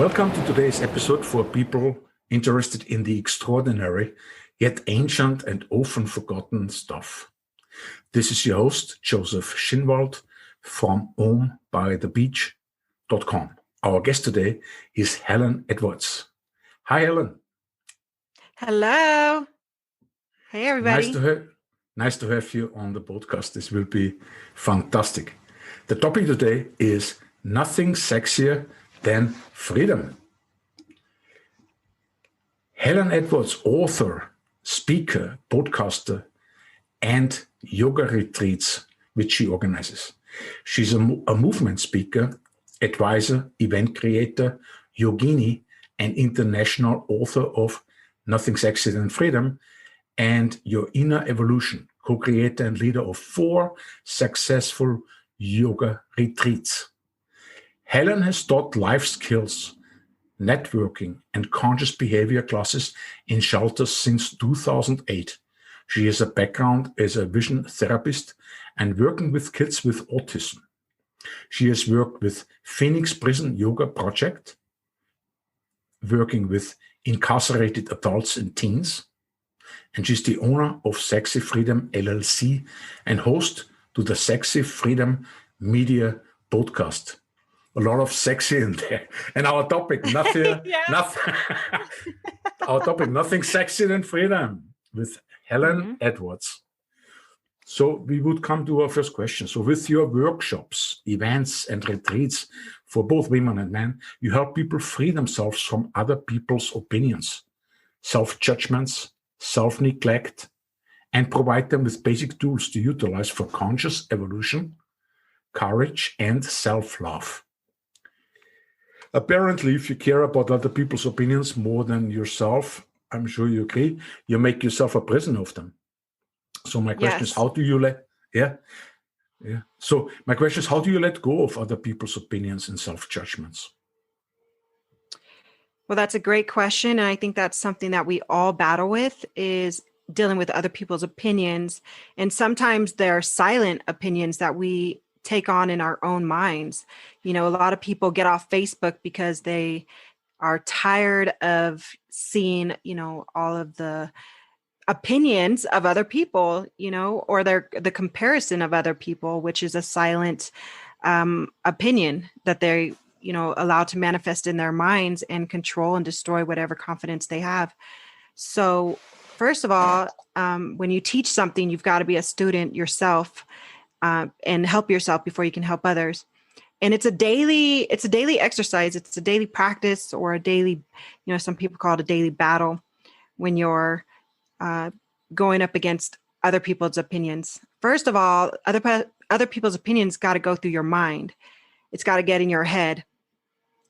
Welcome to today's episode for people interested in the extraordinary, yet ancient and often forgotten stuff. This is your host, Joseph Schinwald from homebythebeach.com. Our guest today is Helen Edwards. Hi, Helen. Hello. Hey, everybody. Nice to have you on the podcast. This will be fantastic. The topic today is nothing sexier than freedom. Helen Edwards, author, speaker, podcaster, and yoga retreats, which she organizes. She's a movement speaker, advisor, event creator, Yogini, and international author of Nothing Sexier Than Freedom and Your Inner Evolution, co-creator and leader of 4 successful yoga retreats. Helen has taught life skills, networking, and conscious behavior classes in shelters since 2008. She has a background as a vision therapist and working with kids with autism. She has worked with Phoenix Prison Yoga Project, working with incarcerated adults and teens, and she's the owner of Sexy Freedom LLC and host to the Sexy Freedom Media podcast. A lot of sexy in there. And our topic, nothing sexier than freedom with Helen Edwards. So we would come to our first question. So with your workshops, events, and retreats for both women and men, you help people free themselves from other people's opinions, self-judgments, self-neglect, and provide them with basic tools to utilize for conscious evolution, courage, and self-love. Apparently, if you care about other people's opinions more than yourself, I'm sure you agree, you make yourself a prisoner of them. So my question is, how do you let go of other people's opinions and self-judgments? Well, that's a great question. And I think that's something that we all battle with, is dealing with other people's opinions. And sometimes they're silent opinions that we take on in our own minds. You know, a lot of people get off Facebook because they are tired of seeing, all of the opinions of other people, or the comparison of other people, which is a silent opinion that they, allow to manifest in their minds and control and destroy whatever confidence they have. So first of all, when you teach something, you've got to be a student yourself and help yourself before you can help others. And it's a daily exercise. It's a daily practice, or a daily, some people call it a daily battle, when you're going up against other people's opinions. First of all, other people's opinions got to go through your mind. It's got to get in your head.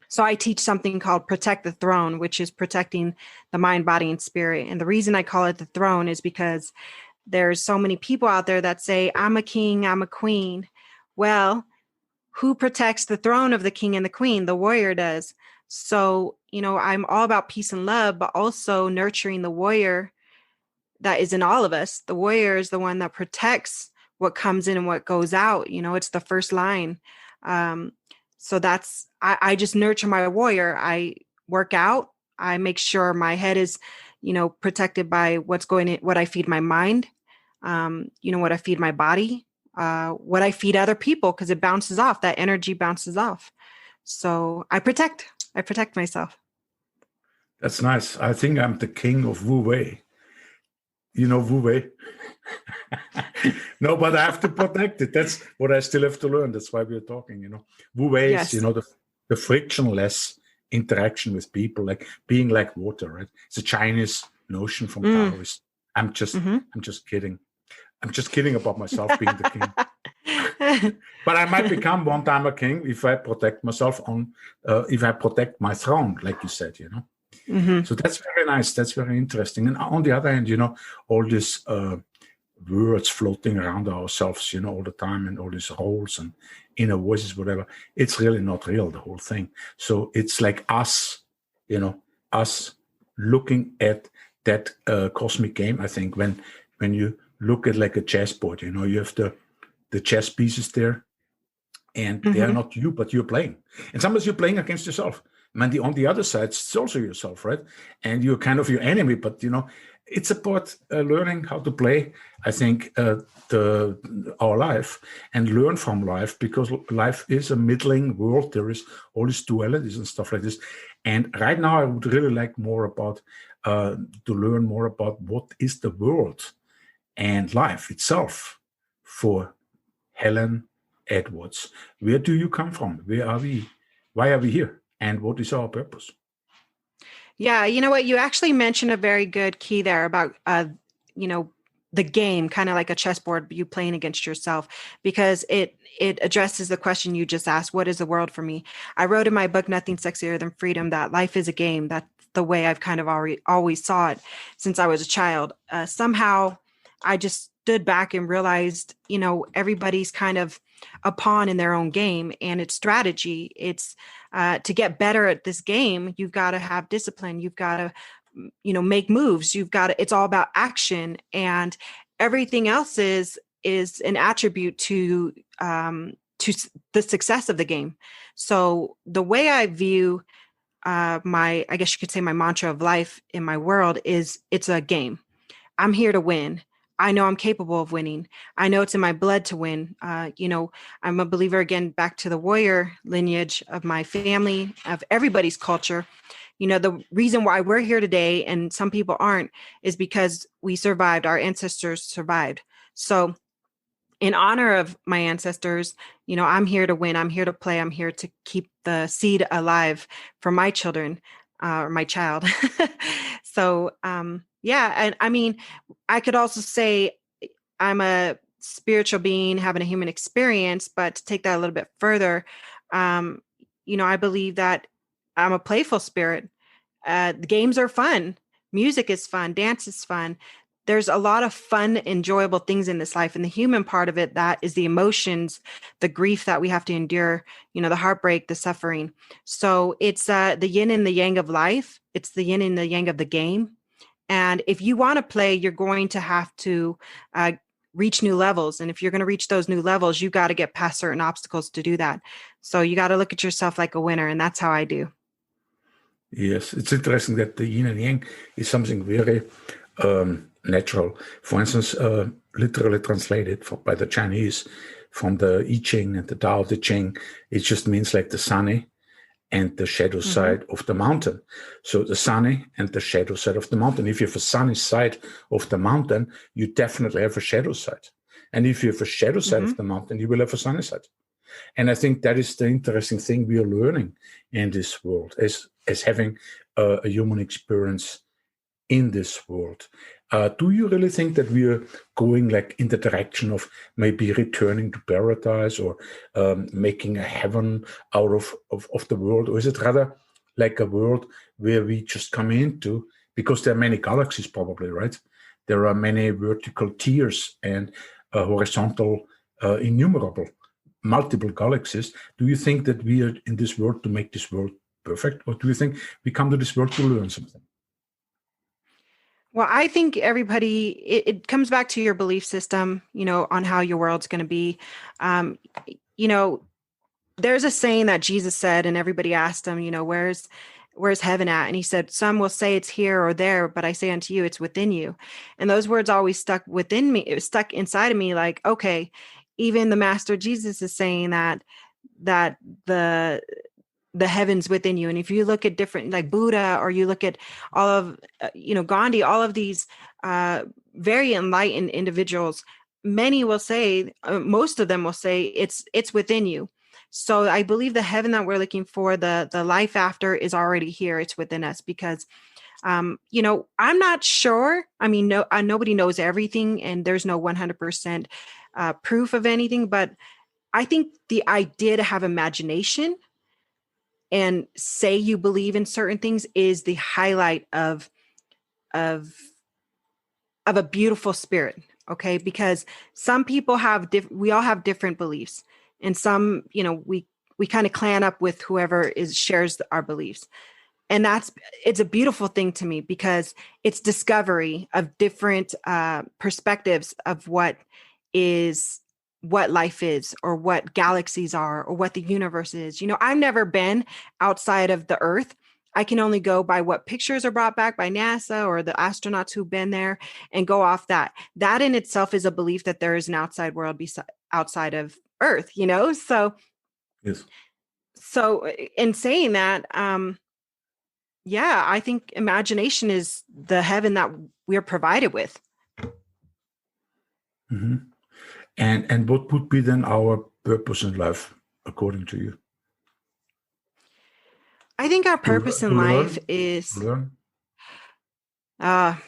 So I teach something called Protect the Throne, which is protecting the mind, body, and spirit. And the reason I call it the throne is because there's so many people out there that say, I'm a king, I'm a queen. Well, who protects the throne of the king and the queen? The warrior does. So, I'm all about peace and love, but also nurturing the warrior that is in all of us. The warrior is the one that protects what comes in and what goes out. It's the first line. So I just nurture my warrior. I work out. I make sure my head is, protected by what's going in, what I feed my mind, what I feed my body, what I feed other people, because it bounces off. That energy bounces off. So I protect myself. That's nice. I think I'm the king of Wu Wei. You know Wu Wei? No, but I have to protect it. That's what I still have to learn. That's why we're talking, Wu Wei is, the frictionless interaction with people, like being like water, right? It's a Chinese notion from Taoist. I'm just kidding. I'm just kidding about myself being the king. But I might become one time a king if I protect myself if I protect my throne, like you said, So that's very nice. That's very interesting. And on the other hand, all these words floating around ourselves, all the time, and all these roles and inner voices, whatever. It's really not real, the whole thing. So it's like us looking at that cosmic game. I think when you look at like a chessboard, you have the chess pieces there, and they are not you, but you're playing. And sometimes you're playing against yourself. On the other side, it's also yourself, right? And you're kind of your enemy, but it's about learning how to play, I think, our life and learn from life, because life is a middling world. There is all these dualities and stuff like this. And right now, I would really like more about to learn more about what is the world and life itself for Helen Edwards. Where do you come from? Where are we? Why are we here? And what is our purpose? Yeah, you know what? You actually mentioned a very good key there about, the game, kind of like a chessboard, you playing against yourself, because it addresses the question you just asked: what is the world for me? I wrote in my book, Nothing Sexier Than Freedom, that life is a game. That's the way I've kind of always saw it since I was a child. Somehow I just stood back and realized, everybody's kind of a pawn in their own game, and it's strategy. It's to get better at this game, you've got to have discipline. You've got to, make moves. It's all about action, and everything else is an attribute to the success of the game. So the way I view I guess you could say my mantra of life in my world is, it's a game. I'm here to win. I know I'm capable of winning. I know it's in my blood to win. I'm a believer, again, back to the warrior lineage of my family, of everybody's culture. The reason why we're here today and some people aren't is because we survived. Our ancestors survived. So in honor of my ancestors, I'm here to win. I'm here to play. I'm here to keep the seed alive for my children, or my child. So, yeah. And I mean, I could also say I'm a spiritual being having a human experience, but to take that a little bit further, I believe that I'm a playful spirit. The games are fun. Music is fun. Dance is fun. There's a lot of fun, enjoyable things in this life. And the human part of it, that is the emotions, the grief that we have to endure, the heartbreak, the suffering. So it's the yin and the yang of life. It's the yin and the yang of the game. And if you want to play, you're going to have to reach new levels. And if you're going to reach those new levels, you got to get past certain obstacles to do that. So you got to look at yourself like a winner. And that's how I do. Yes, it's interesting that the yin and yang is something very natural. For instance, literally translated by the Chinese from the I Ching and the Tao Te Ching, it just means like the sunny and the shadow side of the mountain. So the sunny and the shadow side of the mountain. If you have a sunny side of the mountain, you definitely have a shadow side. And if you have a shadow side of the mountain, you will have a sunny side. And I think that is the interesting thing we are learning in this world, as having a human experience in this world. Do you really think that we are going like in the direction of maybe returning to paradise, or making a heaven out of the world? Or is it rather like a world where we just come into, because there are many galaxies probably, right? There are many vertical tiers and horizontal innumerable, multiple galaxies. Do you think that we are in this world to make this world perfect? Or do you think we come to this world to learn something? Well, I think everybody, it comes back to your belief system, on how your world's going to be. There's a saying that Jesus said, and everybody asked him, where's heaven at? And he said, some will say it's here or there, but I say unto you, it's within you. And those words always stuck within me. It was stuck inside of me. Like, okay, even the Master Jesus is saying that the heavens within you. And if you look at different, like Buddha, or you look at all of, Gandhi, all of these very enlightened individuals, many will say, most of them will say it's within you. So I believe the heaven that we're looking for, the life after, is already here. It's within us, because, I'm not sure. I mean, nobody knows everything, and there's no 100% proof of anything, but I think the idea to have imagination and say you believe in certain things is the highlight of a beautiful spirit. Okay. Because some people we all have different beliefs, and some, we kind of clan up with whoever shares our beliefs. And it's a beautiful thing to me, because it's discovery of different perspectives of what is what life is or what galaxies are or what the universe is. I've never been outside of the Earth. I can only go by what pictures are brought back by NASA or the astronauts who've been there and go off that. That in itself is a belief that there is an outside world outside of Earth, So, Yes. so in saying that, yeah, I think imagination is the heaven that we're provided with. Mm-hmm. And what would be then our purpose in life, according to you? I think our purpose in life is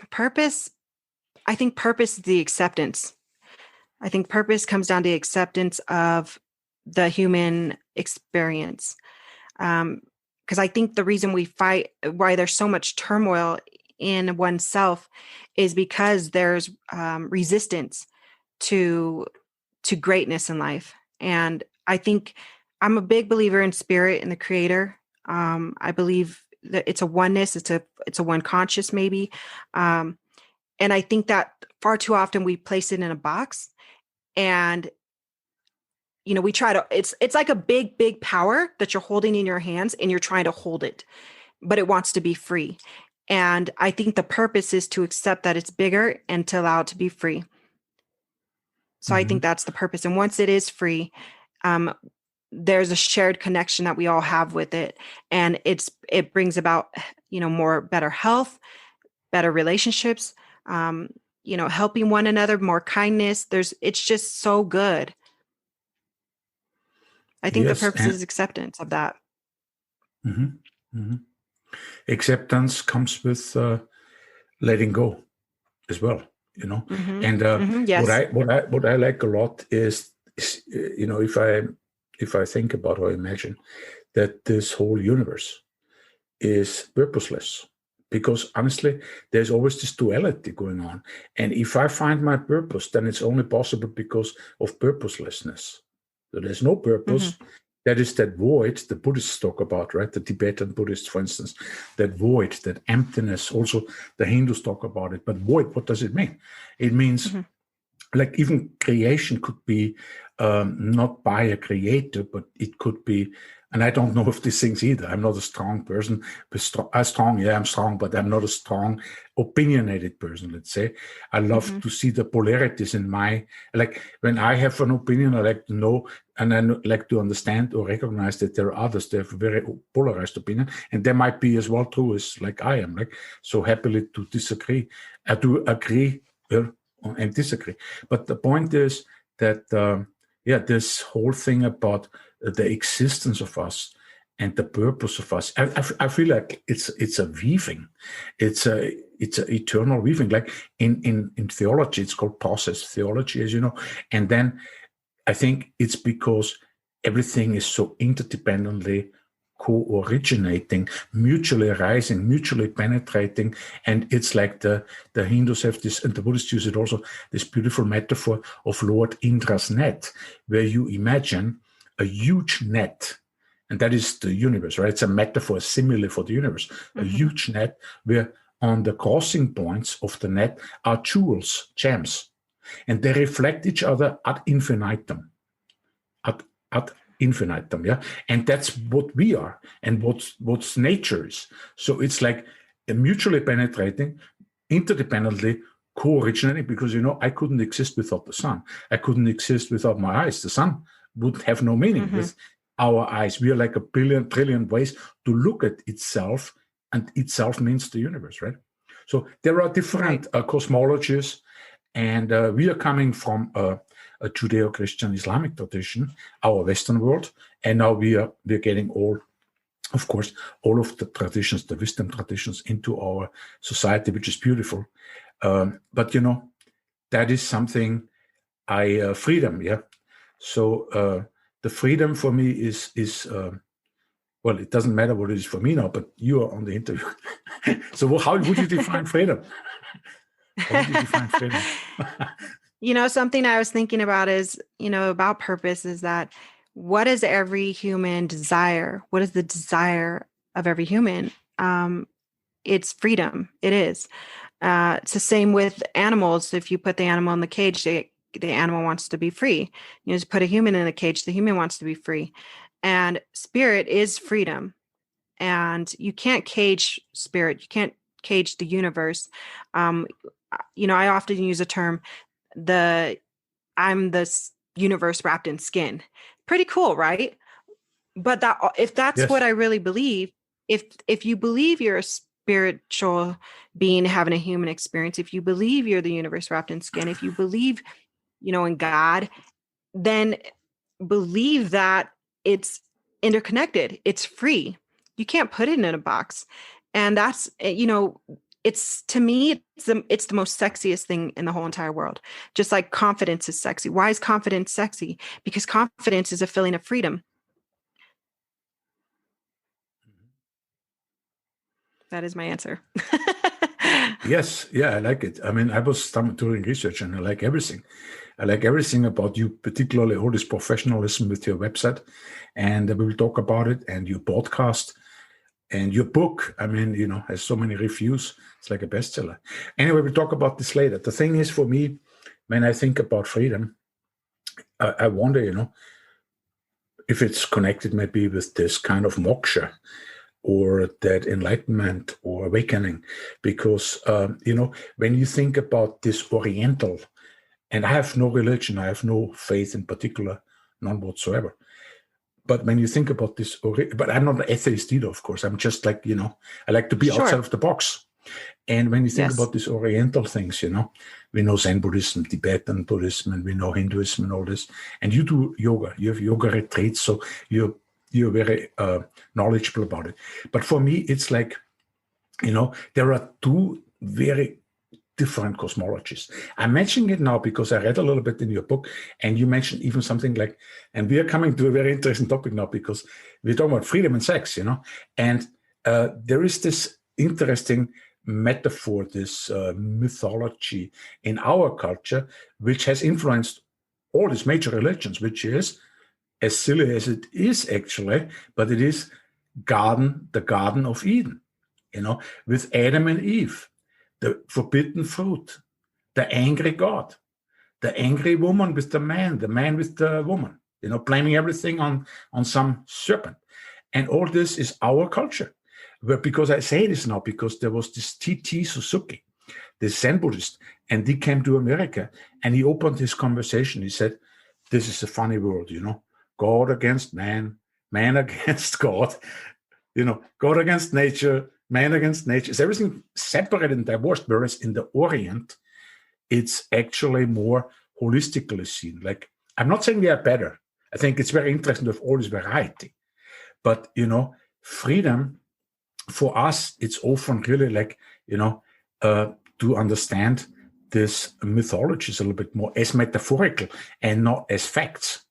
purpose. I think purpose is the acceptance. I think purpose comes down to acceptance of the human experience. Because I think the reason we fight, why there's so much turmoil in oneself, is because there's resistance to greatness in life. And I think I'm a big believer in spirit and the creator. I believe that it's a oneness. It's a one conscious maybe. And I think that far too often we place it in a box, and we try to, it's like a big power that you're holding in your hands and you're trying to hold it, but it wants to be free. And I think the purpose is to accept that it's bigger and to allow it to be free. So I think that's the purpose. And once it is free, there's a shared connection that we all have with it. And it brings about, better health, better relationships, helping one another, more kindness. It's just so good. I think the purpose is acceptance of that. Mm-hmm. Mm-hmm. Acceptance comes with letting go as well, Mm-hmm. And yes. what I like a lot is if I think about or imagine that this whole universe is purposeless, because honestly, there's always this duality going on. And if I find my purpose, then it's only possible because of purposelessness. So there's no purpose. Mm-hmm. That is that void the Buddhists talk about, right? The Tibetan Buddhists, for instance, that void, that emptiness. Also, the Hindus talk about it. But void, what does it mean? It means like even creation could be not by a creator, but it could be, and I don't know if these things either. I'm not a strong person. I'm strong, but I'm not a strong, opinionated person, let's say. I love to see the polarities in like when I have an opinion, I like to know, and I like to understand or recognize that there are others that have a very polarized opinion, and there might be as well too as like I am, like so happily to disagree, to agree and disagree. But the point is that, this whole thing about the existence of us and the purpose of us, I feel like it's a weaving. It's an eternal weaving. Like in theology, it's called process theology, as you know. And then I think it's because everything is so interdependently co-originating, mutually arising, mutually penetrating. And it's like the Hindus have this, and the Buddhists use it also, this beautiful metaphor of Lord Indra's net, where you imagine a huge net, and that is the universe, right? It's a metaphor, a simile for the universe, a huge net where on the crossing points of the net are jewels, gems, and they reflect each other ad infinitum, ad infinitum, yeah, and that's what we are, and what's nature is. So it's like a mutually penetrating, interdependently co-originating, because I couldn't exist without the sun. I couldn't exist without my eyes. The sun would have no meaning with our eyes. We are like a billion trillion ways to look at itself, and itself means the universe, right? So there are different cosmologies, and we are coming from a Judeo-Christian Islamic tradition, our Western world, and now we're getting all of the traditions, the wisdom traditions, into our society, which is beautiful. But that is something freedom, yeah. So the freedom for me is well, it doesn't matter what it is for me now, but you are on the interview. So how would you define freedom? How would you define freedom? Something I was thinking about is, about purpose is that what does every human desire? What is the desire of every human? It's freedom. It is. It's the same with animals. If you put the animal in the cage, the animal wants to be free. Just put a human in a cage, the human wants to be free. And spirit is freedom. And you can't cage spirit. You can't cage the universe. I often use a term, I'm the universe wrapped in skin. Pretty cool, right? But if that's Yes. what I really believe, if you believe you're a spiritual being having a human experience, if you believe you're the universe wrapped in skin, if you believe, in God, then believe that it's interconnected, it's free. You can't put it in a box. And that's, it's, to me, it's the most sexiest thing in the whole entire world. Just like confidence is sexy. Why is confidence sexy? Because confidence is a feeling of freedom. That is my answer. Yes, yeah, I like it. I mean, I was doing research and I like everything. I like everything about you, particularly all this professionalism with your website. And we will talk about it, and your podcast and your book. I mean, has so many reviews. It's like a bestseller. Anyway, we'll talk about this later. The thing is, for me, when I think about freedom, I wonder, if it's connected maybe with this kind of moksha, or that enlightenment or awakening, because, when you think about this Oriental, and I have no religion, I have no faith in particular, none whatsoever. But when you think about this, but I'm not an atheist either, of course. I'm just like, I like to be outside of the box. And when you think about these Oriental things, we know Zen Buddhism, Tibetan Buddhism, and we know Hinduism and all this. And you do yoga, you have yoga retreats, so you're very knowledgeable about it. But for me, it's like, there are two very different cosmologies. I'm mentioning it now because I read a little bit in your book, and you mentioned even something like, and we are coming to a very interesting topic now because we're talking about freedom and sex, and there is this interesting metaphor, this mythology in our culture, which has influenced all these major religions, which is, as silly as it is actually, but it is the Garden of Eden, with Adam and Eve, the forbidden fruit, the angry God, the angry woman with the man with the woman, blaming everything on some serpent. And all this is our culture. Because I say this now, because there was this T.T. Suzuki, this Zen Buddhist, and he came to America and he opened his conversation. He said, this is a funny world, God against man, man against God, God against nature, man against nature. It's everything separated and divorced, whereas in the Orient, it's actually more holistically seen. Like, I'm not saying they are better. I think it's very interesting to have all this variety. But, freedom, for us, it's often really like, to understand this mythologies a little bit more as metaphorical and not as facts.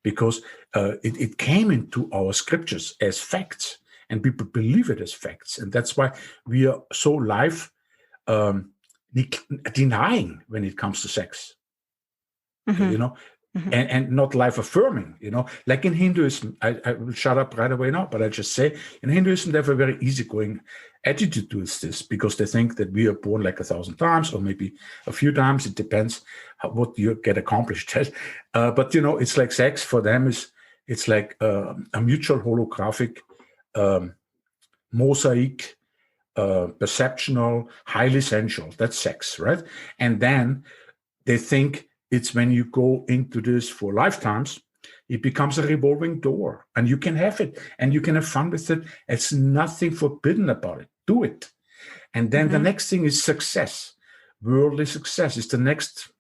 Because it came into our scriptures as facts, and people believe it as facts. And that's why we are so life denying when it comes to sex, and not life affirming, like in Hinduism. I will shut up right away now, but I just say in Hinduism, they have a very easygoing attitude towards this, because they think that we are born like 1,000 times or maybe a few times. It depends what you get accomplished. But, it's like sex for them it's like a mutual holographic mosaic, perceptional, highly sensual. That's sex, right? And then they think it's when you go into this for lifetimes, it becomes a revolving door, and you can have it and you can have fun with it. It's nothing forbidden about it. Do it. And then the next thing is success. Worldly success is the next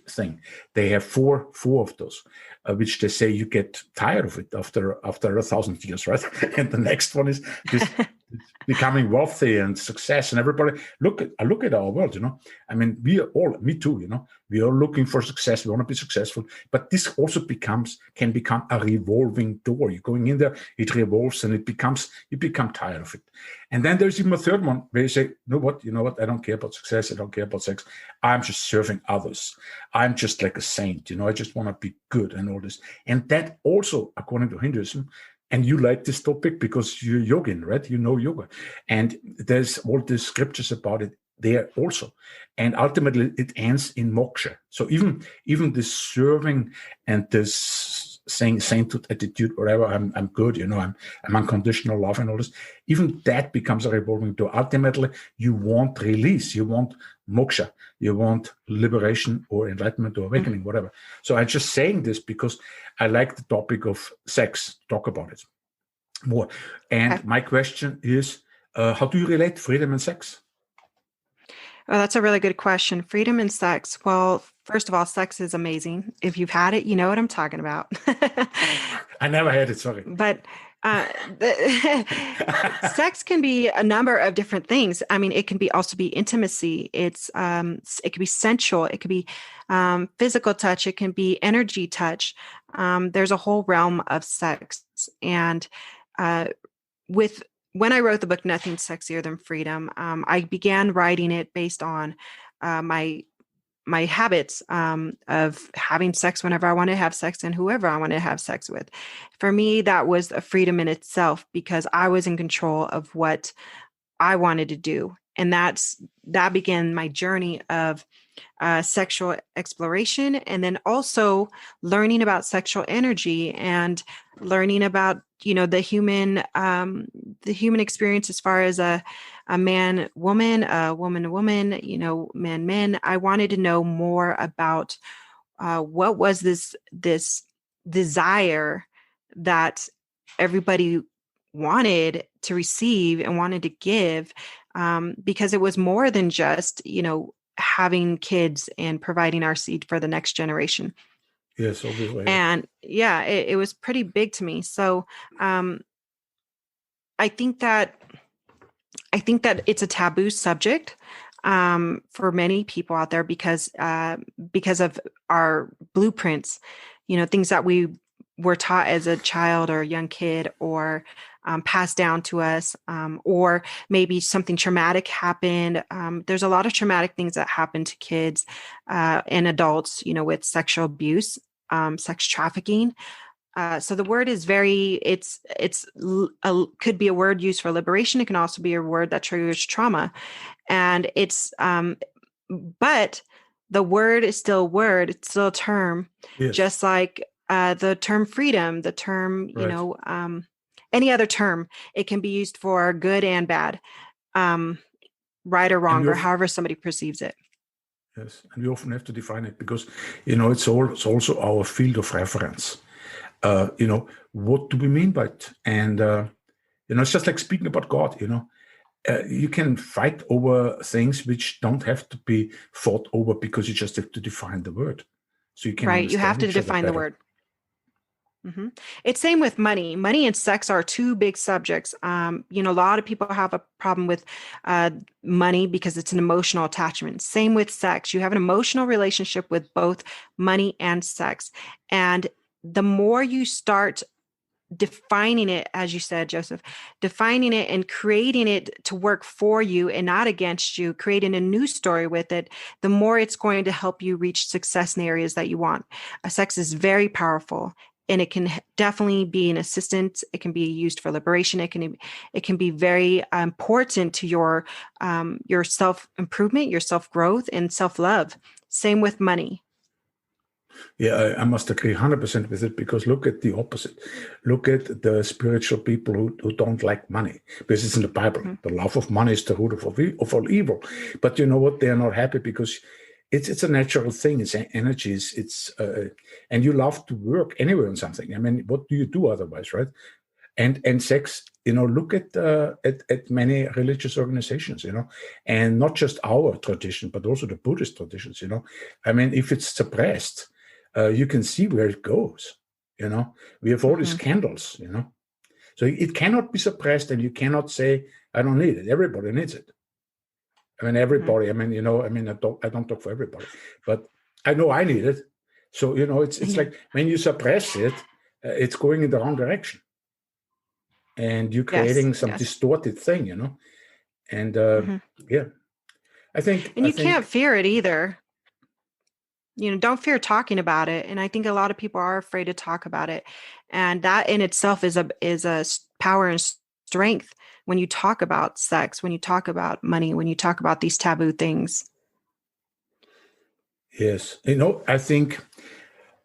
thing. They have four of those, which they say you get tired of it after 1,000 years, right? And the next one is this becoming wealthy and success, and everybody look at our world. I mean, we are all, me too. We are looking for success. We want to be successful, but this also can become a revolving door. You're going in there, it revolves, and you become tired of it. And then there's even a third one where you say, you know what? I don't care about success. I don't care about sex. I'm just serving others. I'm just like a saint. I just want to be good and all this. And that also, according to Hinduism, and you like this topic because you're yogin, right? You know yoga. And there's all these scriptures about it there also. And ultimately it ends in moksha. So even this serving and this saying sainthood attitude, whatever, I'm good, I'm unconditional love and all this, even that becomes a revolving door. Ultimately, you want release, you want moksha, you want liberation or enlightenment or awakening, whatever. So I'm just saying this because I like the topic of sex, talk about it more. And my question is, how do you relate freedom and sex? Oh, that's a really good question. Freedom and sex. Well, first of all, sex is amazing. If you've had it, you know what I'm talking about. I never had it, sorry. But sex can be a number of different things. I mean, it can be also be intimacy. It can be sensual. It could be physical touch. It can be energy touch. There's a whole realm of sex. And when I wrote the book, Nothing Sexier Than Freedom, I began writing it based on my habits of having sex whenever I want to have sex and whoever I want to have sex with. For me, that was a freedom in itself because I was in control of what I wanted to do. And that began my journey of sexual exploration, and then also learning about sexual energy and learning about the human experience as far as a man woman, a woman woman, man men. I wanted to know more about what was this desire that everybody wanted to receive and wanted to give, because it was more than just having kids and providing our seed for the next generation. Yes, obviously. And yeah, it was pretty big to me. So I think that it's a taboo subject for many people out there because of our blueprints, things that we were taught as a child or a young kid, or passed down to us, or maybe something traumatic happened. There's a lot of traumatic things that happen to kids and adults, with sexual abuse, sex trafficking. So the word is could be a word used for liberation. It can also be a word that triggers trauma. And but the word is still a word. It's still a term, yes. Just like the term freedom, the term, right. Any other term, it can be used for good and bad, right or wrong, or however somebody perceives it. Yes, and we often have to define it because, it's also our field of reference. What do we mean by it? And, it's just like speaking about God, you can fight over things which don't have to be fought over because you just have to define the word. So you can right. You have to define the word. Mm-hmm. It's same with money. Money and sex are two big subjects. A lot of people have a problem with money because it's an emotional attachment. Same with sex. You have an emotional relationship with both money and sex. And the more you start defining it, as you said, Joseph, defining it and creating it to work for you and not against you, creating a new story with it, the more it's going to help you reach success in the areas that you want. Sex is very powerful. And it can definitely be an assistant. It can be used for liberation. It can be very important to your self-improvement, your self-growth, and self-love. Same with money. Yeah, I must agree 100% with it, because look at the opposite. Look at the spiritual people who don't like money, because it's in the Bible. Mm-hmm. The love of money is the root of all evil. But you know what? They are not happy because it's a natural thing. It's energies. And you love to work anywhere on something. I mean, what do you do otherwise, right? And sex, look at many religious organizations, and not just our tradition, but also the Buddhist traditions, I mean, if it's suppressed, you can see where it goes, we have all these candles, so it cannot be suppressed, and you cannot say, I don't need it. Everybody needs it. I mean, everybody, I don't talk for everybody, but I know I need it. So, it's like when you suppress it, it's going in the wrong direction. And you're creating some distorted thing, and yeah, I think. And you can't fear it either. Don't fear talking about it. And I think a lot of people are afraid to talk about it, and that in itself is a power and strength when you talk about sex, when you talk about money, when you talk about these taboo things. Yes. I think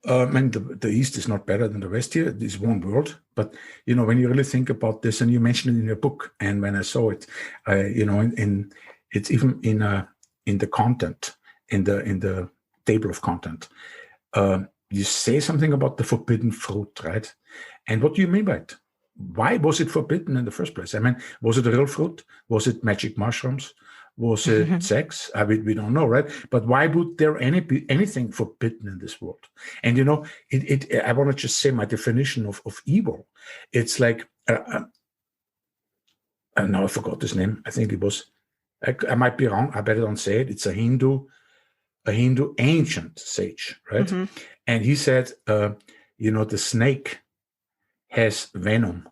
and the East is not better than the West here. It is one world. But, when you really think about this, and you mentioned it in your book, and when I saw it, it's even in the content, in the table of content, you say something about the forbidden fruit, right? And what do you mean by it? Why was it forbidden in the first place? I mean, was it a real fruit? Was it magic mushrooms? Was it sex? We don't know, right? But why would there be anything forbidden in this world? And I want to just say my definition of evil. It's like, now I forgot his name. I think it was. I might be wrong. I better don't say it. It's a Hindu ancient sage, right? Mm-hmm. And he said, the snake has venom,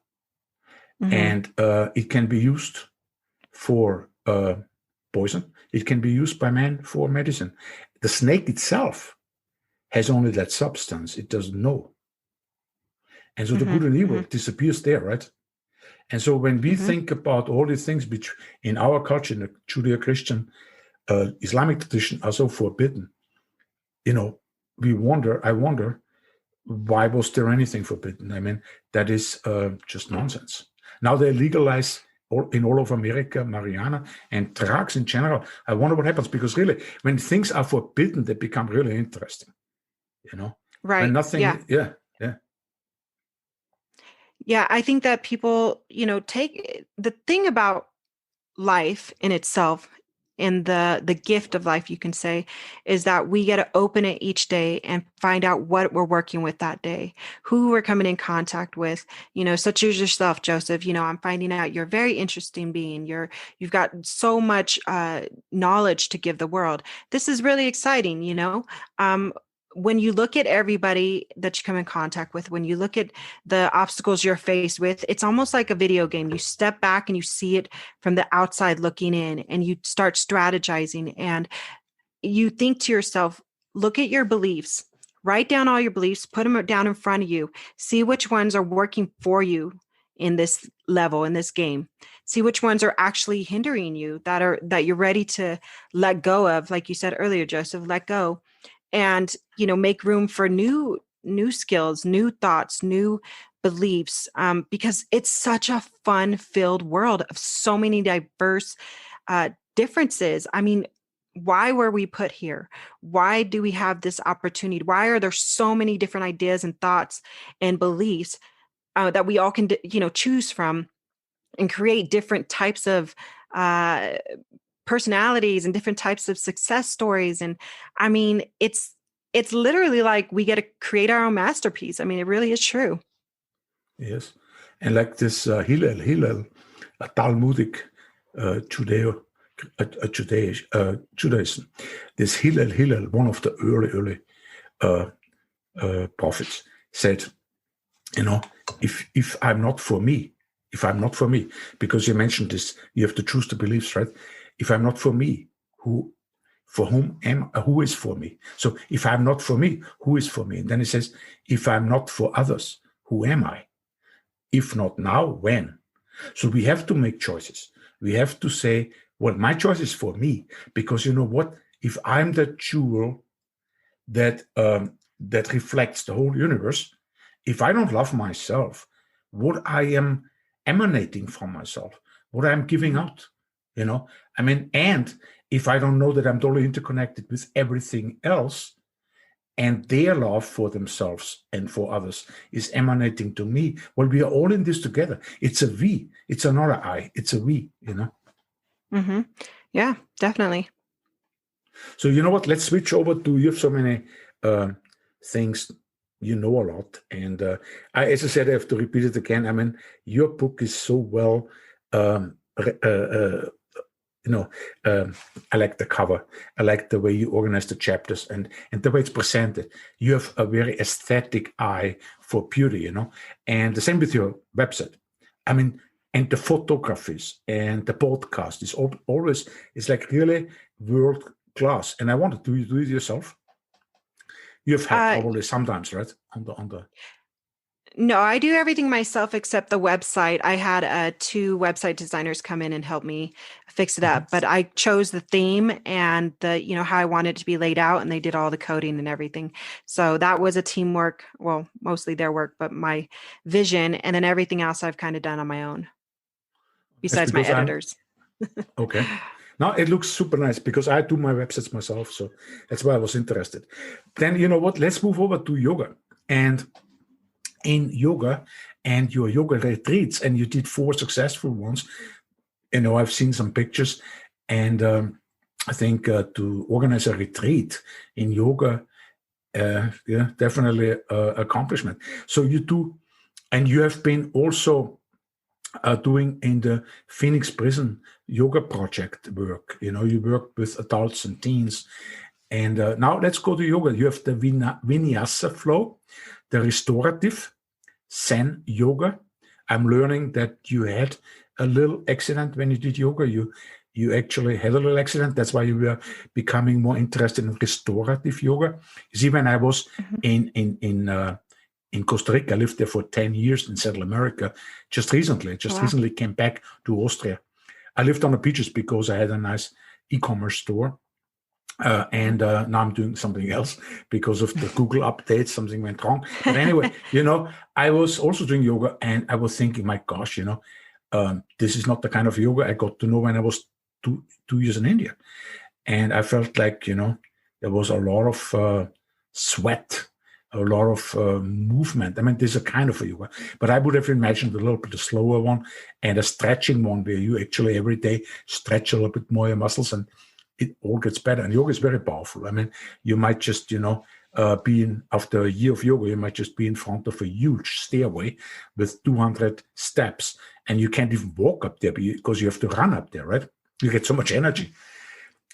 and it can be used for poison. It can be used by man for medicine. The snake itself has only that substance. It doesn't know. And so the good and evil disappears there, right? And so when we think about all these things which in our culture, in the Judeo-Christian Islamic tradition, are so forbidden, I wonder, why was there anything forbidden? I mean, that is just nonsense. Now they legalize in all of America, marijuana and drugs in general. I wonder what happens, because really, when things are forbidden, they become really interesting. Right? When nothing. Yeah. Yeah, I think that people, take the thing about life in itself, and the gift of life, you can say, is that we get to open it each day and find out what we're working with that day, who we're coming in contact with, such as yourself, Joseph. I'm finding out you're a very interesting being. You've got so much knowledge to give the world. This is really exciting, when you look at everybody that you come in contact with, when you look at the obstacles you're faced with, it's almost like a video game. You step back and you see it from the outside looking in, and you start strategizing, and you think to yourself, look at your beliefs, write down all your beliefs, put them down in front of you, see which ones are working for you in this level, in this game. See which ones are actually hindering you, that you're ready to let go of, like you said earlier, Joseph, let go. And, make room for new skills, new thoughts, new beliefs, because it's such a fun-filled world of so many diverse differences. I mean, why were we put here? Why do we have this opportunity? Why are there so many different ideas and thoughts and beliefs that we all can, choose from, and create different types of personalities and different types of success stories? And I mean, it's literally like we get to create our own masterpiece. I mean, it really is true. Yes. And like this Hillel, a Talmudic Judaism, this Hillel, one of the early prophets, said, if I'm not for me, because you mentioned this, you have to choose the beliefs, right? If I'm not for me, who is for me? So if I'm not for me, who is for me? And then he says, if I'm not for others, who am I? If not now, when? So we have to make choices. We have to say, well, my choice is for me, because you know what? If I'm the jewel that reflects the whole universe, if I don't love myself, what I am emanating from myself, what I'm giving out, I mean, and if I don't know that I'm totally interconnected with everything else, and their love for themselves and for others is emanating to me, well, we are all in this together. It's a we. It's not an I. It's a we, Mm-hmm. Yeah, definitely. So you know what? Let's switch over to, you have so many things, a lot. And as I said, I have to repeat it again. I mean, your book is so well I like the cover. I like the way you organize the chapters and the way it's presented. You have a very aesthetic eye for beauty, and the same with your website. I mean, and the photographies and the podcast is always, it's like really world class. And I wanted to do it yourself. You've had probably sometimes, right? On the No, I do everything myself except the website. I had two website designers come in and help me fix it up, but I chose the theme and how I wanted it to be laid out, and they did all the coding and everything. So that was a teamwork, well, mostly their work, but my vision, and then everything else I've kind of done on my own, Yes, besides my because editors. okay. Now it looks super nice because I do my websites myself. So that's why I was interested. Then, you know what? Let's move over to yoga. And in yoga and your yoga retreats, and you did 4 successful ones. You know, I've seen some pictures, and I think to organize a retreat in yoga, definitely accomplishment. So you do, and you have been also doing in the Phoenix prison yoga project work. You know, you work with adults and teens. And now let's go to yoga. You have the vinyasa flow, the restorative Zen yoga. I'm learning that you had a little accident when you did yoga. You actually had a little accident. That's why you were becoming more interested in restorative yoga. You see, when I was in Costa Rica, I lived there for 10 years in Central America. Just recently came back to Austria. I lived on the beaches because I had a nice e-commerce store. And now I'm doing something else because of the Google updates. Something went wrong. But anyway, you know, I was also doing yoga, and I was thinking, my gosh, you know, this is not the kind of yoga I got to know when I was two years in India. And I felt like, you know, there was a lot of sweat, a lot of movement. I mean, there's a kind of a yoga, but I would have imagined a little bit a slower one and a stretching one where you actually every day stretch a little bit more your muscles, and it all gets better. And yoga is very powerful. I mean, you might just, you know, after a year of yoga, you might just be in front of a huge stairway with 200 steps, and you can't even walk up there because you have to run up there, right? You get so much energy.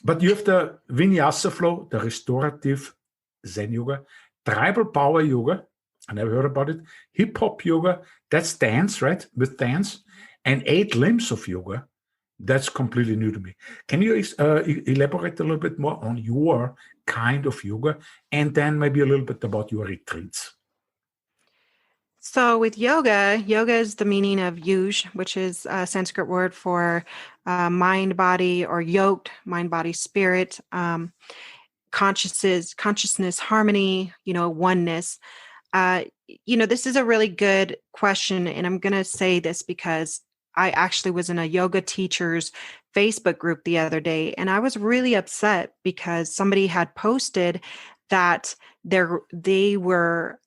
But you have the vinyasa flow, the restorative Zen yoga, tribal power yoga. I never heard about it. Hip hop yoga, that's dance, right? With dance. And 8 limbs of yoga. That's completely new to me. Can you elaborate a little bit more on your kind of yoga, and then maybe a little bit about your retreats? So with yoga is the meaning of yuj, which is a Sanskrit word for mind, body, or yoked, mind, body, spirit, consciousness, harmony, you know, oneness. This is a really good question, and I'm going to say this because I actually was in a yoga teacher's Facebook group the other day, and I was really upset because somebody had posted that they were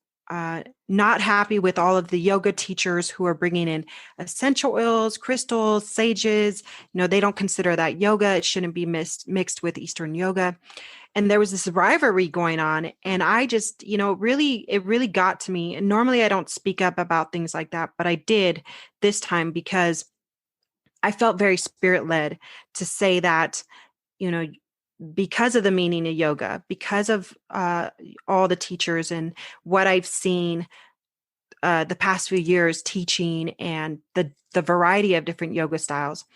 not happy with all of the yoga teachers who are bringing in essential oils, crystals, sages. You know, they don't consider that yoga. It shouldn't be mixed with Eastern yoga. And there was this rivalry going on. And I just, you know, it really got to me. And normally I don't speak up about things like that, but I did this time because I felt very spirit led to say that, you know, because of the meaning of yoga, because of all the teachers and what I've seen the past few years teaching, and the variety of different yoga styles.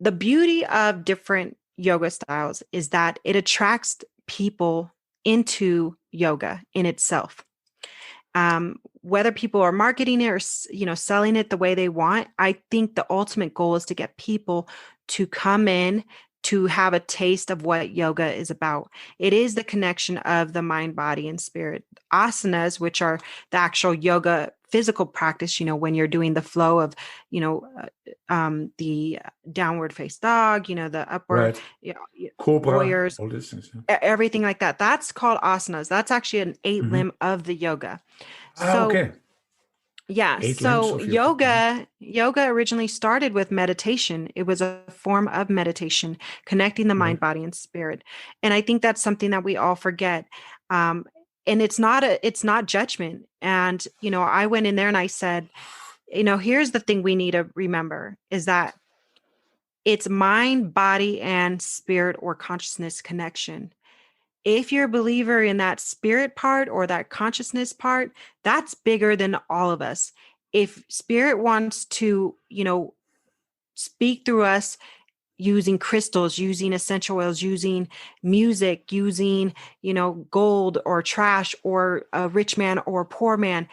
The beauty of different yoga styles is that it attracts people into yoga in itself. Whether people are marketing it or, you know, selling it the way they want, I think the ultimate goal is to get people to come in to have a taste of what yoga is about. It is the connection of the mind, body, and spirit. Asanas, which are the actual yoga physical practice, you know, when you're doing the flow of, you know, the downward face dog, you know, the upward, Right. you know, Cobra, warriors, all these things. Yeah. everything like that. That's called asanas. That's actually an 8 limb of the yoga. So Okay. yeah. 8 limbs So of yoga. yoga originally started with meditation. It was a form of meditation, connecting the mind, Right. body, and spirit. And I think that's something that we all forget. And it's not judgment. And, you know, I went in there and I said, you know, here's the thing we need to remember is that it's mind, body, and spirit or consciousness connection. If you're a believer in that spirit part or that consciousness part, that's bigger than all of us. If spirit wants to, you know, speak through us using crystals, using essential oils, using music, using, you know, gold or trash or a rich man or a poor man,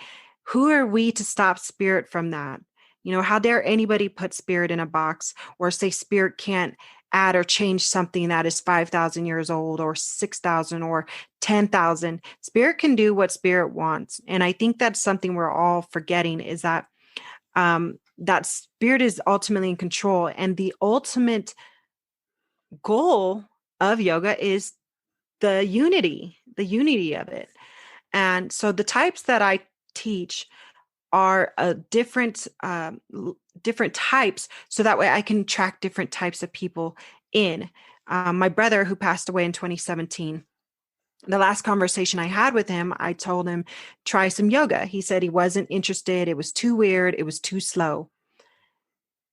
who are we to stop spirit from that? How dare anybody put spirit in a box or say spirit can't add or change something that is 5,000 years old or 6,000 or 10,000. Spirit can do what spirit wants. And I think that's something we're all forgetting, is that that spirit is ultimately in control. And the ultimate goal of yoga is the unity of it. And so the types that I teach are different types, so that way I can track different types of people in. My brother, who passed away in 2017, the last conversation I had with him, I told him, try some yoga. He said he wasn't interested. It was too weird. It was too slow.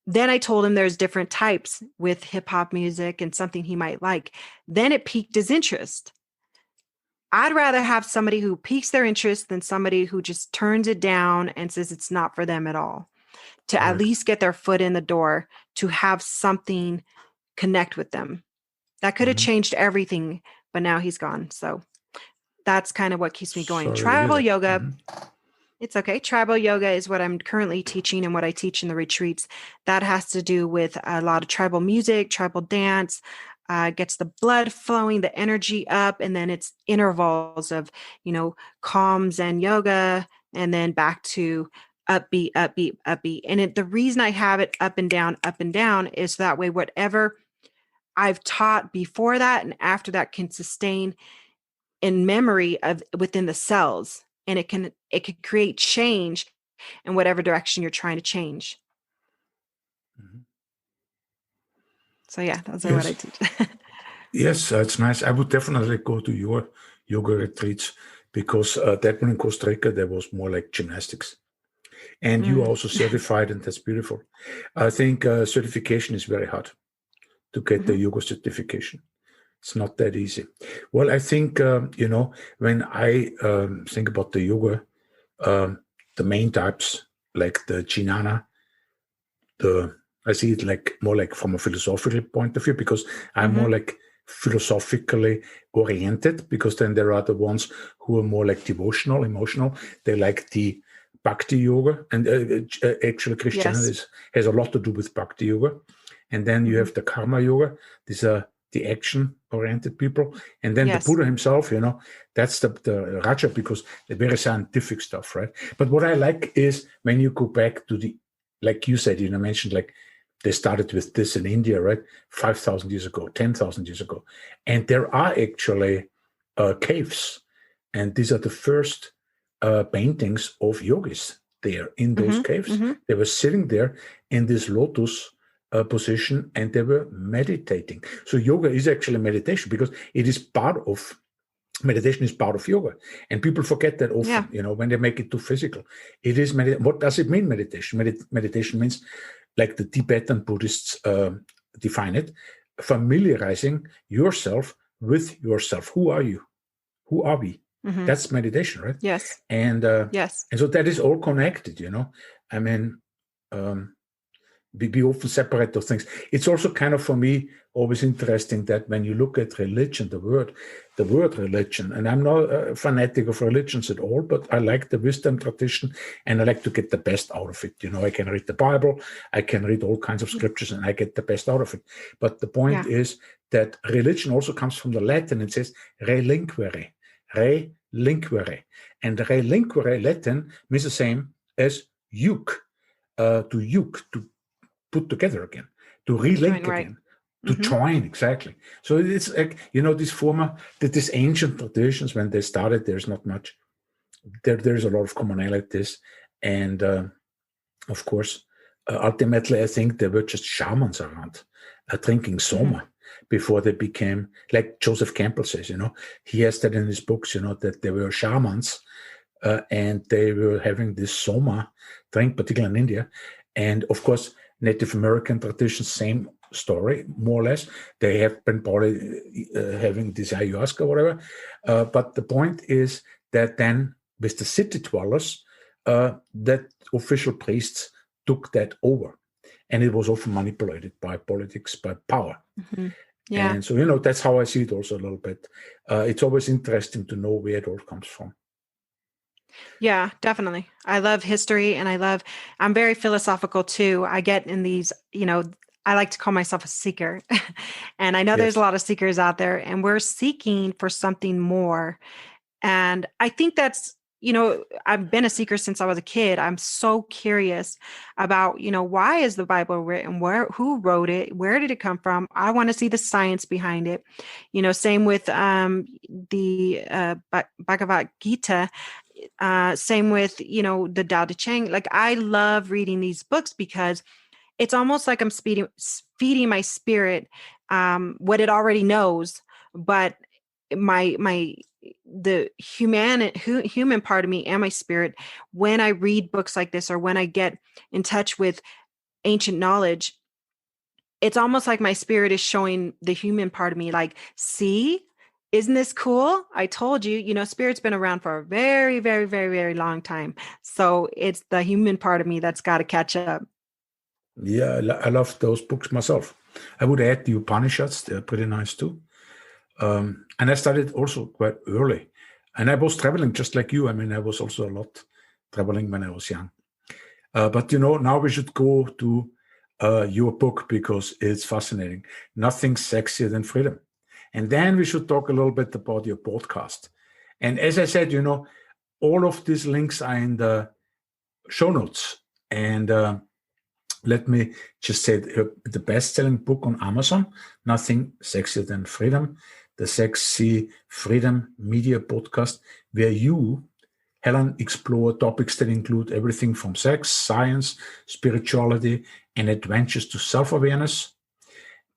Then I told him there's different types with hip hop music and something he might like. Then it piqued his interest. I'd rather have somebody who piques their interest than somebody who just turns it down and says it's not for them at all. To at least get their foot in the door, to have something connect with them. That could have changed everything, but now he's gone. So that's kind of what keeps me going. Tribal yoga. It's okay. Tribal yoga is what I'm currently teaching and what I teach in the retreats. That has to do with a lot of tribal music, tribal dance, gets the blood flowing, the energy up, and then it's intervals of, calms and yoga, and then back to upbeat, upbeat, upbeat. And the reason I have it up and down is that way whatever I've taught before that and after that can sustain in memory of within the cells, and it can create change in whatever direction you're trying to change. So yeah, that's what I teach. Yes, it's nice. I would definitely go to your yoga retreats, because that one in Costa Rica, there was more like gymnastics. And you are also certified, and that's beautiful. I think certification is very hard to get the yoga certification. It's not that easy. Well, I think, when I think about the yoga, the main types, like the jnana, I see it like more like from a philosophical point of view, because I'm more like philosophically oriented, because then there are the ones who are more like devotional, emotional. They like the bhakti yoga, and actually Christianity has a lot to do with bhakti yoga. And then you have the karma yoga. These are the action-oriented people. And then the Buddha himself, that's the Raja, because they're very scientific stuff, right? But what I like is when you go back to like you said, mentioned like they started with this in India, right? 5,000 years ago, 10,000 years ago. And there are actually caves. And these are the first paintings of yogis there in those caves. They were sitting there in this lotus position, and they were meditating. So yoga is actually meditation, because it is meditation is part of yoga. And people forget that often, when they make it too physical. It is what does it mean, meditation? Meditation means, like the Tibetan Buddhists define it, familiarizing yourself with yourself. Who are you? Who are we? That's meditation, right? Yes. And and so that is all connected, I mean, we often separate those things. It's also kind of, for me, always interesting that when you look at religion, the word religion, and I'm not a fanatic of religions at all, but I like the wisdom tradition, and I like to get the best out of it. I can read the Bible, I can read all kinds of scriptures, and I get the best out of it. But the point is that religion also comes from the Latin. It says relinquere. And relinquere, Latin, means the same as yoke, to put together again, to relink again, to join, exactly. So it's like, these ancient traditions, when they started, there's not much. There's a lot of commonalities. And of course, ultimately, I think there were just shamans around drinking soma before they became, like Joseph Campbell says, he has that in his books, that there were shamans and they were having this soma drink, particularly in India. And of course, Native American traditions, same story, more or less. They have been probably having this ayahuasca or whatever. But the point is that then with the city dwellers, that official priests took that over. And it was often manipulated by politics, by power. Yeah. And so, that's how I see it also a little bit. It's always interesting to know where it all comes from. Yeah, definitely. I love history and I'm very philosophical too. I get in these, I like to call myself a seeker. And I know there's a Yes. lot of seekers out there and we're seeking for something more. And I think that's, I've been a seeker since I was a kid. I'm so curious about, why is the Bible written? Who wrote it? Where did it come from? I want to see the science behind it. Same with the Bhagavad Gita. Same with, the Tao Te Ching. Like I love reading these books because it's almost like I'm feeding my spirit what it already knows, but my the human part of me and my spirit, when I read books like this or when I get in touch with ancient knowledge, it's almost like my spirit is showing the human part of me, like, see, isn't this cool? I told you, spirit's been around for a very, very, very, very long time. So it's the human part of me that's got to catch up. Yeah, I love those books myself. I would add the Upanishads; they're pretty nice too. And I started also quite early, and I was traveling just like you. I mean, I was also a lot traveling when I was young. But now we should go to your book because it's fascinating. Nothing sexier than freedom. And then we should talk a little bit about your podcast. And as I said, all of these links are in the show notes. And let me just say the best-selling book on Amazon, Nothing Sexier Than Freedom, the Sexy Freedom Media Podcast, where you, Helen, explore topics that include everything from sex, science, spirituality, and adventures to self-awareness.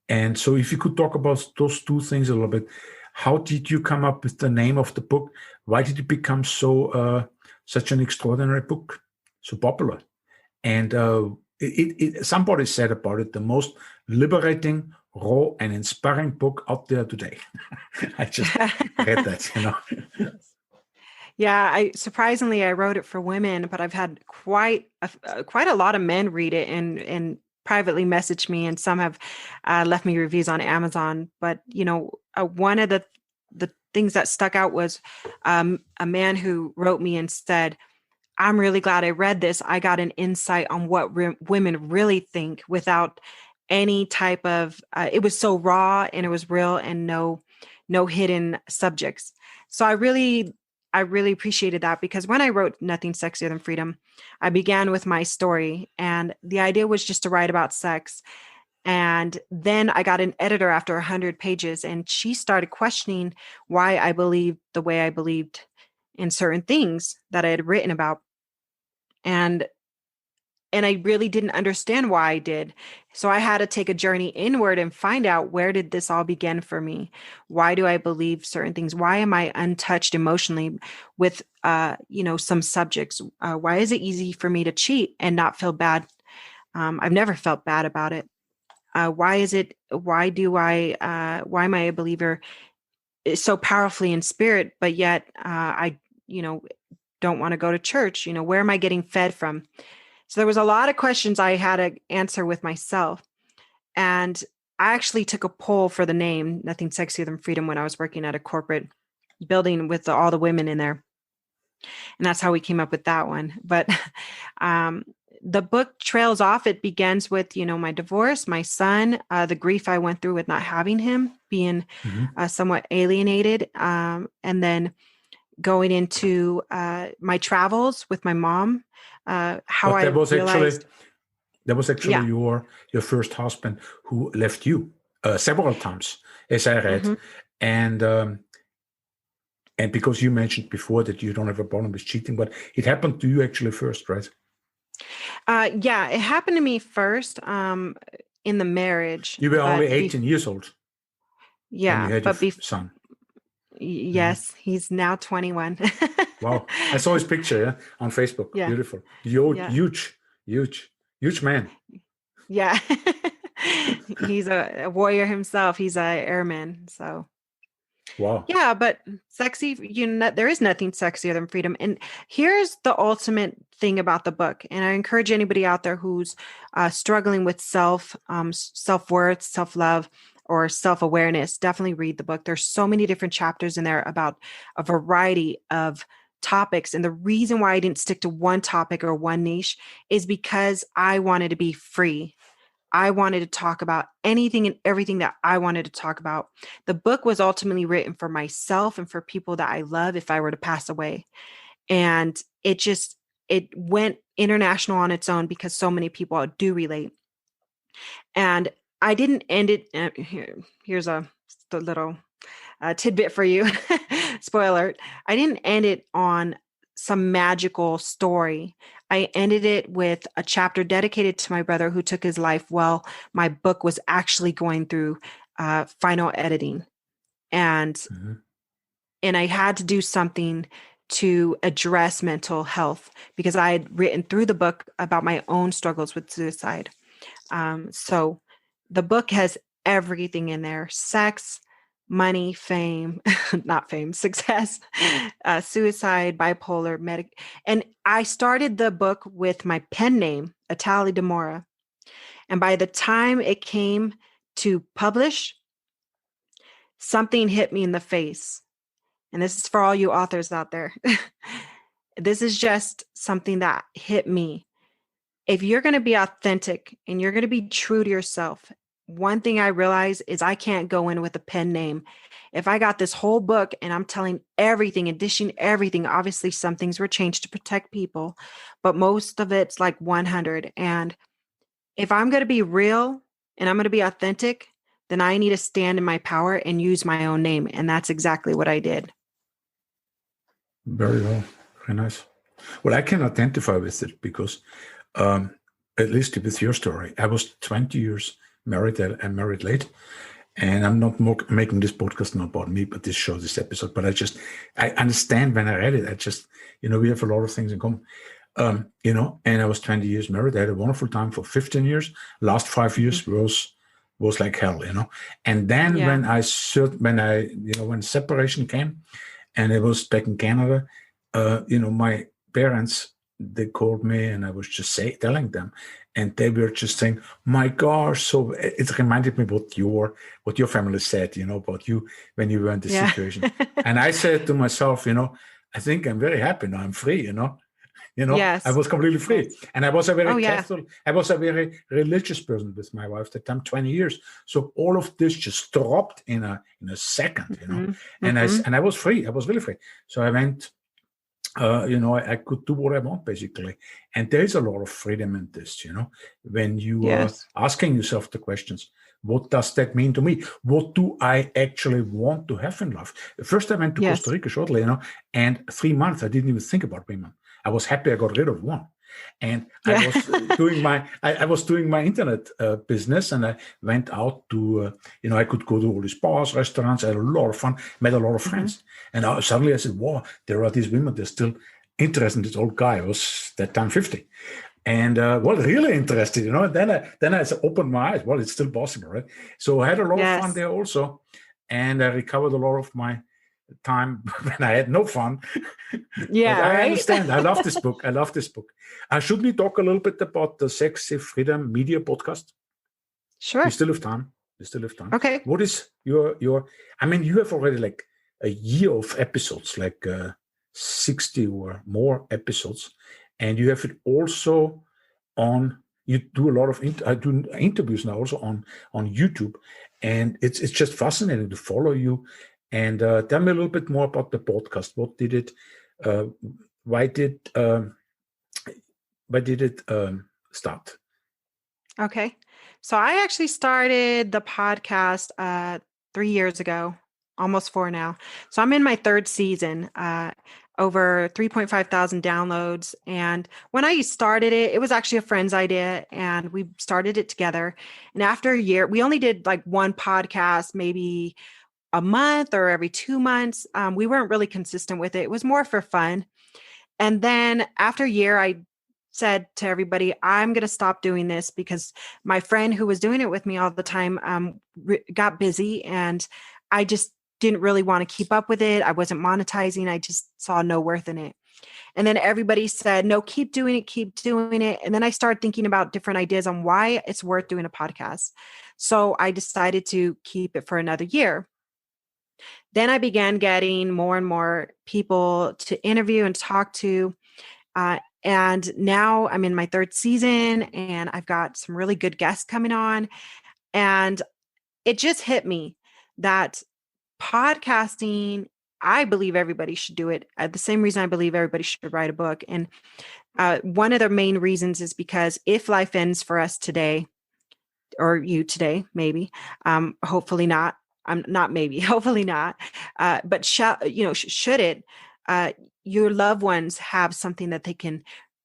And so if you could talk about those two things a little bit, how did you come up with the name of the book? Why did it become such an extraordinary book, so popular? And somebody said about it, the most liberating, raw, and inspiring book out there today. I just read that. Yeah, I wrote it for women, but I've had quite a lot of men read it and privately message me, and some have left me reviews on Amazon. But one of the things that stuck out was a man who wrote me and said, "I'm really glad I read this. I got an insight on what women really think without any type of. It was so raw and it was real and no hidden subjects." So I really appreciated that because when I wrote Nothing Sexier Than Freedom, I began with my story, and the idea was just to write about sex. And then I got an editor after 100 pages, and she started questioning why I believed the way I believed in certain things that I had written about. And I really didn't understand why I did. So I had to take a journey inward and find out, where did this all begin for me? Why do I believe certain things? Why am I untouched emotionally with, some subjects? Why is it easy for me to cheat and not feel bad? I've never felt bad about it. Why am I a believer so powerfully in spirit, but yet I, don't want to go to church? Where am I getting fed from? So there was a lot of questions I had to answer with myself. And I actually took a poll for the name, Nothing Sexier Than Freedom, when I was working at a corporate building with all the women in there. And that's how we came up with that one. But the book trails off. It begins with, my divorce, my son, the grief I went through with not having him, being somewhat alienated. And then going into my travels with my mom, how But I realized. that was actually Yeah. your first husband who left you several times, as I read, and because you mentioned before that you don't have a problem with cheating, but it happened to you actually first, right? Yeah, it happened to me first in the marriage, You were only but 18 years old when you yeah, had your but son. yes, he's now 21. Wow, I saw his picture, yeah, on Facebook. Yeah, Beautiful, huge, yeah, huge man. yeah. He's a warrior himself. He's a airman. So Wow. yeah, but sexy, there is nothing sexier than freedom. And here's the ultimate thing about the book. And I encourage anybody out there who's struggling with self-worth, self-love, or self-awareness, definitely read the book. There's so many different chapters in there about a variety of topics. And the reason why I didn't stick to one topic or one niche is because I wanted to be free. I wanted to talk about anything and everything that I wanted to talk about. The book was ultimately written for myself and for people that I love if I were to pass away. And it went international on its own because so many people do relate. And I didn't end it. Here's the little tidbit for you. Spoiler alert. I didn't end it on some magical story. I ended it with a chapter dedicated to my brother who took his life while my book was actually going through final editing. And I had to do something to address mental health because I had written through the book about my own struggles with suicide. So the book has everything in there: sex, money, fame, not fame, success, suicide, bipolar, and I started the book with my pen name, Atali Demora. And by the time it came to publish, something hit me in the face. And this is for all you authors out there. This is just something that hit me. If you're going to be authentic and you're going to be true to yourself, one thing I realize is I can't go in with a pen name. If I got this whole book and I'm telling everything and dishing everything, obviously some things were changed to protect people, but most of it's like 100. And if I'm going to be real and I'm going to be authentic, then I need to stand in my power and use my own name. And that's exactly what I did. Very well. Very nice. Well, I can identify with it because, at least with your story, I was 20 years married. I married late. And I'm not making this podcast not about me, but this show, this episode. But I understand when I read it. We have a lot of things in common. And I was 20 years married. I had a wonderful time for 15 years. Last 5 years was like hell, And then when separation came, and it was back in Canada, my parents, they called me and I was just telling them, and they were just saying, my gosh. So it reminded me what your family said, about you when you were in this situation. And I said to myself, I think I'm very happy now. I'm free, Yes. I was completely free. Yes. And I was a very Catholic, I was a very religious person with my wife at the time, 20 years. So all of this just dropped in a second, And I was free. I was really free. So I went, I could do what I want, basically. And there is a lot of freedom in this, when you are asking yourself the questions. What does that mean to me? What do I actually want to have in life? First, I went to Costa Rica shortly, and 3 months, I didn't even think about women. I was happy I got rid of one. And I was doing my internet business, and I went out to, I could go to all these bars, restaurants. I had a lot of fun, met a lot of friends. And suddenly I said, wow, there are these women, they're still interested in this old guy. I was that time 50. And really interested, And then I opened my eyes. Well, it's still possible, right? So I had a lot of fun there also. And I recovered a lot of my time when I had no fun. Yeah, I understand. I love this book. Should we talk a little bit about the Sexy Freedom Media podcast? Sure. We still have time. Okay. What is your? You have already like a year of episodes, like 60 or more episodes, and you have it also on. You do a lot of I do interviews now also on YouTube, and it's just fascinating to follow you. And tell me a little bit more about the podcast. What did it? Why did it start? Okay. So I actually started the podcast 3 years ago, almost 4 now. So I'm in my 3rd season, over 3.5 thousand downloads. And when I started it, it was actually a friend's idea, and we started it together. And after a year, we only did like one podcast, maybe a month or every 2 months. We weren't really consistent with it. It was more for fun. And then after a year, I said to everybody, I'm going to stop doing this because my friend who was doing it with me all the time got busy, and I just didn't really want to keep up with it. I wasn't monetizing. I just saw no worth in it. And then everybody said, no, keep doing it. And then I started thinking about different ideas on why it's worth doing a podcast. So I decided to keep it for another year. Then I began getting more and more people to interview and talk to. And now I'm in my third season and I've got some really good guests coming on. And it just hit me that podcasting, I believe everybody should do it. The same reason I believe everybody should write a book. And one of the main reasons is because if life ends for us today, or you today, maybe, hopefully not. I'm not maybe, hopefully not. But should it? Your loved ones have something that they can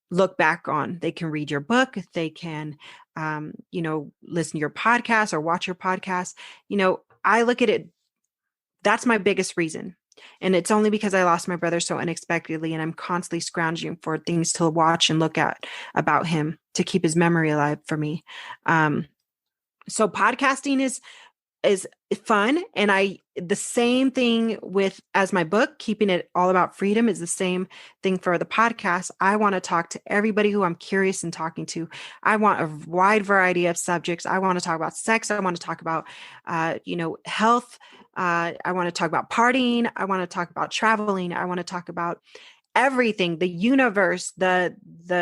look back on. They can read your book. They can, listen to your podcast or watch your podcast. I look at it. That's my biggest reason. And it's only because I lost my brother so unexpectedly, and I'm constantly scrounging for things to watch and look at about him to keep his memory alive for me. So podcasting is fun. And the same thing as my book, keeping it all about freedom, is the same thing for the podcast. I want to talk to everybody who I'm curious in talking to. I want a wide variety of subjects. I want to talk about sex. I want to talk about, health. I want to talk about partying. I want to talk about traveling. I want to talk about everything, the universe, the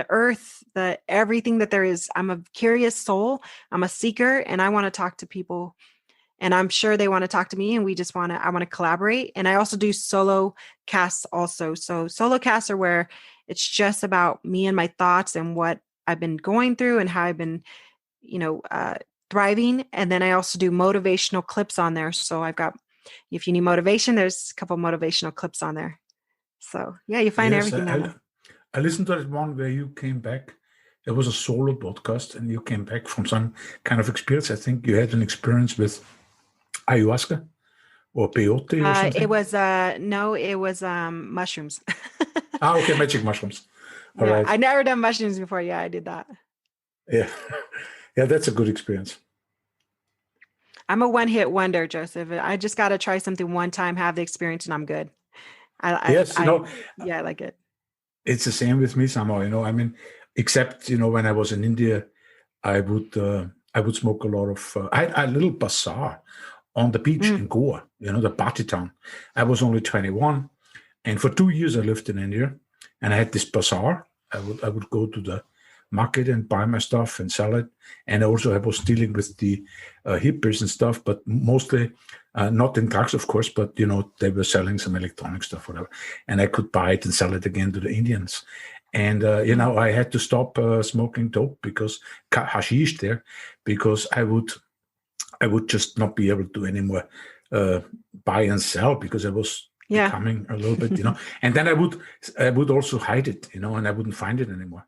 earth, everything that there is. I'm a curious soul. I'm a seeker, and I want to talk to people, and I'm sure they want to talk to me, and I want to collaborate. And I also do solo casts also. So solo casts are where it's just about me and my thoughts and what I've been going through and how I've been, thriving. And then I also do motivational clips on there. So if you need motivation, there's a couple motivational clips on there. So yeah, you find everything on there. I listened to that one where you came back. It was a solo podcast, and you came back from some kind of experience. I think you had an experience with ayahuasca or peyote or something. It was mushrooms. Okay, magic mushrooms. All right. I never done mushrooms before. Yeah, I did that. Yeah. Yeah, that's a good experience. I'm a one-hit wonder, Joseph. I just got to try something one time, have the experience, and I'm good. I like it. It's the same with me somehow, I mean, except, when I was in India, I would smoke a lot of, I had a little bazaar on the beach in Goa, the party town. I was only 21. And for 2 years I lived in India, and I had this bazaar. I would go to the market and buy my stuff and sell it. And also I was dealing with the hippies and stuff, but mostly not in drugs, of course, but, they were selling some electronic stuff, whatever. And I could buy it and sell it again to the Indians. And, I had to stop smoking dope because hashish there, because I would just not be able to anymore buy and sell, because I was becoming a little bit, and then I would also hide it, and I wouldn't find it anymore.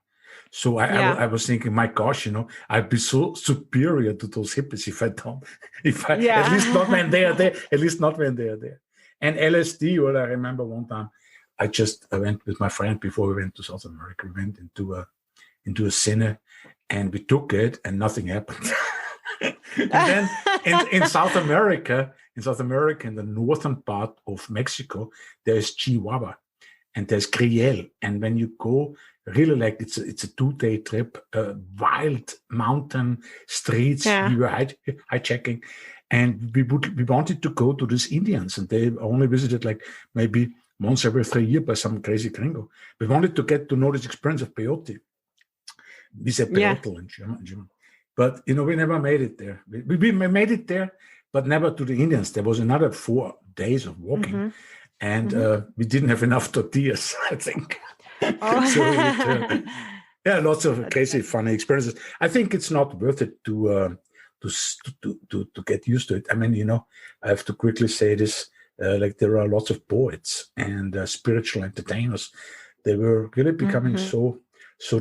So I was thinking, my gosh, I'd be so superior to those hippies at least not when they are there, And LSD, well, I remember one time, I went with my friend before we went to South America. We went into a cine, and we took it, and nothing happened. And then in South America, in the northern part of Mexico, there is Chihuahua, and there's Griel. And when you go, really, like, it's a 2-day trip, wild mountain streets. Yeah. We were hijacking, and we wanted to go to these Indians, and they only visited like maybe once every 3 years by some crazy gringo. We wanted to get to know this experience of peyote. We said peyote in German. But, we never made it there. We made it there, but never to the Indians. There was another 4 days of walking, and we didn't have enough tortillas, I think. Oh. So we returned. Yeah, lots of crazy, funny experiences. I think it's not worth it to get used to it. I mean, I have to quickly say this, like, there are lots of poets and spiritual entertainers. They were really becoming so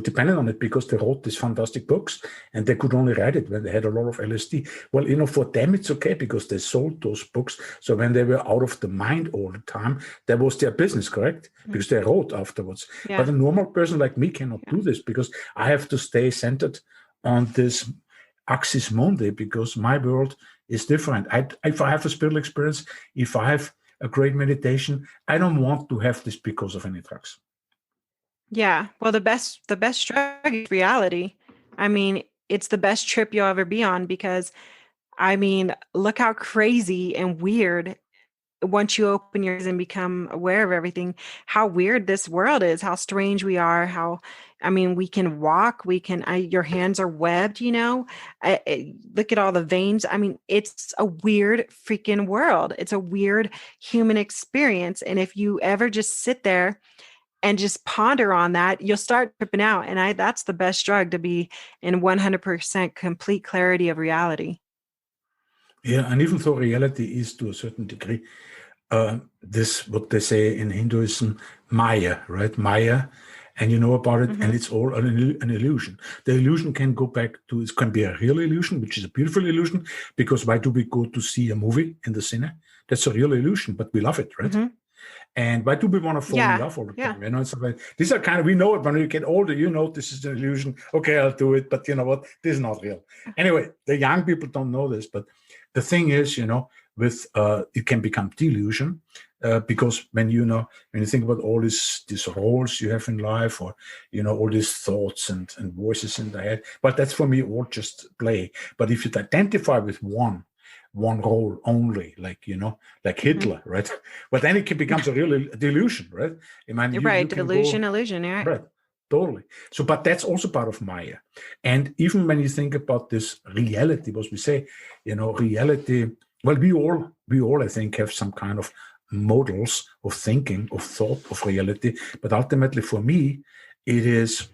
dependent on it because they wrote these fantastic books, and they could only write it when they had a lot of LSD. Well, for them it's okay because they sold those books. So when they were out of the mind all the time, that was their business, correct? Because they wrote afterwards. Yeah. But a normal person like me cannot do this because I have to stay centered on this axis mundi because my world is different. If I have a spiritual experience, if I have a great meditation, I don't want to have this because of any drugs. Yeah. Well, the best drug is reality. I mean, it's the best trip you'll ever be on because, I mean, look how crazy and weird once you open your eyes and become aware of everything, how weird this world is, how strange we are, we can walk, your hands are webbed, look at all the veins. It's a weird freaking world. It's a weird human experience. And if you ever just sit there and just ponder on that, you'll start tripping out. And that's the best drug, to be in 100% complete clarity of reality. Yeah, and even though reality is to a certain degree, this, what they say in Hinduism, Maya, right? Maya, and you know about it, and it's all an illusion. The illusion can go back to, it can be a real illusion, which is a beautiful illusion, because why do we go to see a movie in the cinema? That's a real illusion, but we love it, right? And why do we want to fall in love all the time? It's like, these are kind of, we know it when you get older, this is an illusion. Okay, I'll do it, but you know what? This is not real. Anyway, the young people don't know this, but the thing is, with it can become delusion, because when you think about all these roles you have in life, or all these thoughts and voices in the head, but that's for me all just play. But if you identify with one role only, like Hitler, right? But then it becomes a real delusion, right? You're right, delusion, illusion, yeah. Right, totally. So, but that's also part of Maya. And even when you think about this reality, what we say, reality. Well, we all, I think, have some kind of models of thinking, of thought, of reality. But ultimately, for me, it is,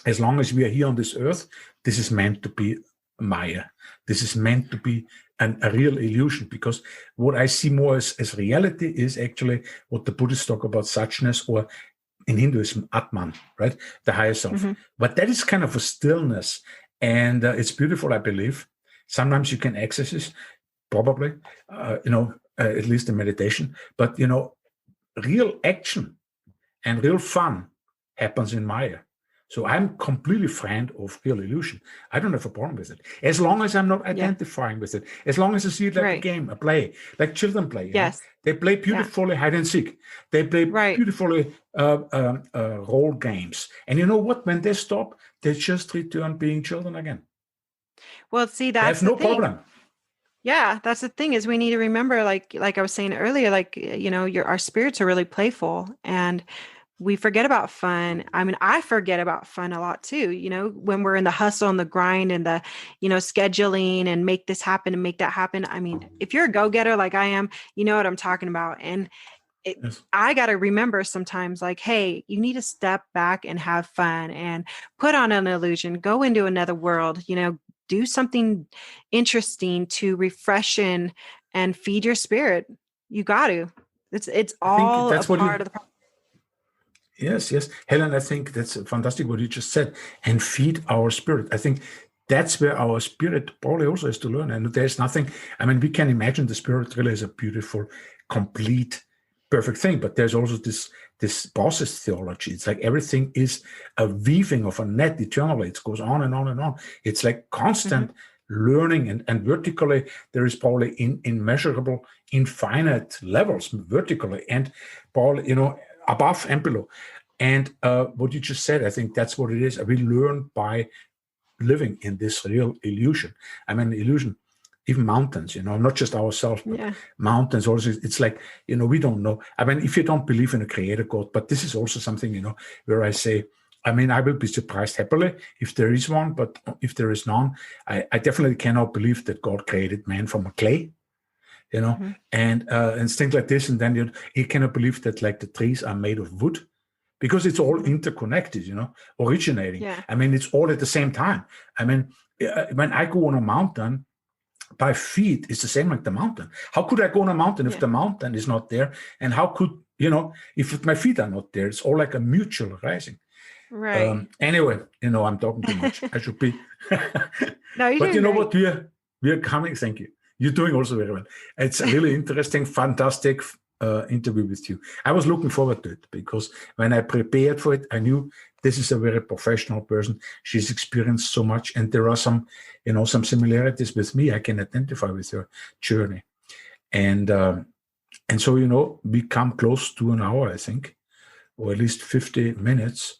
as long as we are here on this earth, this is meant to be Maya. This is meant to be a real illusion, because what I see more as reality is actually what the Buddhists talk about, suchness, or in Hinduism, Atman, right? The higher self. But that is kind of a stillness, and it's beautiful, I believe. Sometimes you can access it, probably, at least in meditation. But, real action and real fun happens in Maya. So I'm completely friend of real illusion. I don't have a problem with it, as long as I'm not identifying with it. As long as I see it like a game, a play, like children play. Yes, they play beautifully hide and seek. They play beautifully role games. And you know what? When they stop, they just return being children again. Well, see, that's I have no problem. Yeah, that's the thing, is we need to remember, like I was saying earlier, our spirits are really playful, and we forget about fun. I forget about fun a lot too, when we're in the hustle and the grind and the, scheduling and make this happen and make that happen. If you're a go-getter like I am, you know what I'm talking about. And I got to remember sometimes, like, hey, you need to step back and have fun and put on an illusion, go into another world, do something interesting to refresh and feed your spirit. You got to. It's all a part of the process. Yes. Helen, I think that's fantastic what you just said. And feed our spirit. I think that's where our spirit probably also has to learn. And there's nothing, we can imagine the spirit really is a beautiful, complete, perfect thing. But there's also this process theology. It's like everything is a weaving of a net eternally. It goes on and on and on. It's like constant learning, and vertically there is probably immeasurable, infinite levels vertically, and probably, above and below. And what you just said, I think that's what it is. We learn by living in this real illusion. Illusion, even mountains, not just ourselves, but mountains also. It's like, we don't know. If you don't believe in a creator God, but this is also something, where I say, I will be surprised happily if there is one, but if there is none, I definitely cannot believe that God created man from a clay. And things like this, and then you cannot believe that, like, the trees are made of wood, because it's all interconnected, originating. It's all at the same time. When I go on a mountain, by feet, it's the same like the mountain. How could I go on a mountain if the mountain is not there? And how could, if my feet are not there? It's all like a mutual rising. Right. Anyway, I'm talking too much. I should be. No, you're but doing great. What? We are coming. Thank you. You're doing also very well. It's a really interesting, fantastic interview with you. I was looking forward to it, because when I prepared for it, I knew this is a very professional person. She's experienced so much, and there are some similarities with me. I can identify with her journey, and so we come close to an hour, I think, or at least 50 minutes.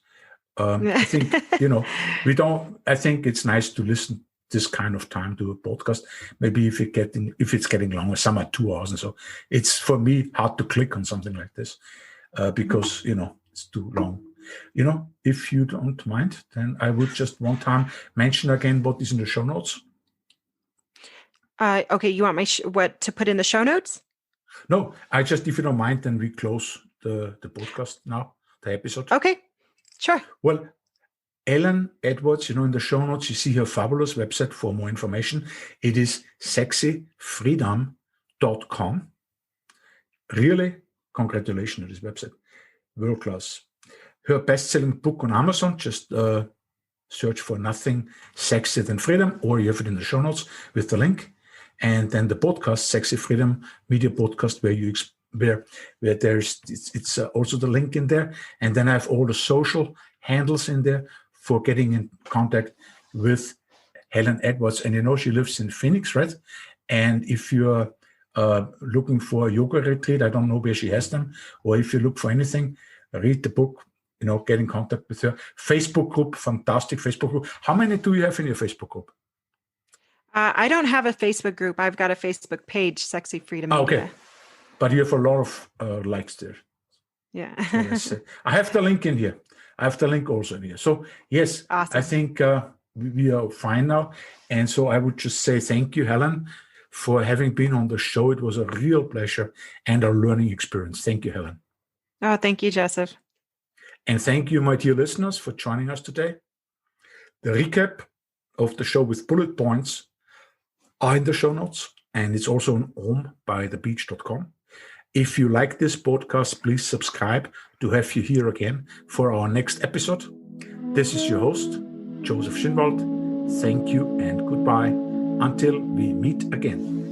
I think we don't. I think it's nice to listen this kind of time to a podcast. Maybe if it's getting longer, some are 2 hours and so. It's for me hard to click on something like this because it's too long. If you don't mind, then I would just one time mention again what is in the show notes. Okay, you want what to put in the show notes? No, if you don't mind, then we close the podcast now, the episode. Okay, sure. Well, Helen Edwards, in the show notes, you see her fabulous website for more information. It is sexyfreedom.com. Really, congratulations on this website. World class. Her best-selling book on Amazon, just search for Nothing Sexier Than Freedom, or you have it in the show notes with the link. And then the podcast, Sexy Freedom Media Podcast, where there's it's also the link in there. And then I have all the social handles in there for getting in contact with Helen Edwards. And she lives in Phoenix, right? And if you're looking for a yoga retreat, I don't know where she has them, or if you look for anything, read the book, get in contact with her. Facebook group, fantastic Facebook group. How many do you have in your Facebook group? I don't have a Facebook group. I've got a Facebook page, Sexy Freedom Media. Okay. But you have a lot of likes there. Yeah. I have the link in here. I have the link also in here. So, yes, awesome. I think we are fine now. And so I would just say thank you, Helen, for having been on the show. It was a real pleasure and a learning experience. Thank you, Helen. Oh, thank you, Joseph. And thank you, my dear listeners, for joining us today. The recap of the show with bullet points are in the show notes, and it's also on homebythebeach.com. If you like this podcast, please subscribe to have you here again for our next episode. This is your host, Joseph Schinwald. Thank you and goodbye until we meet again.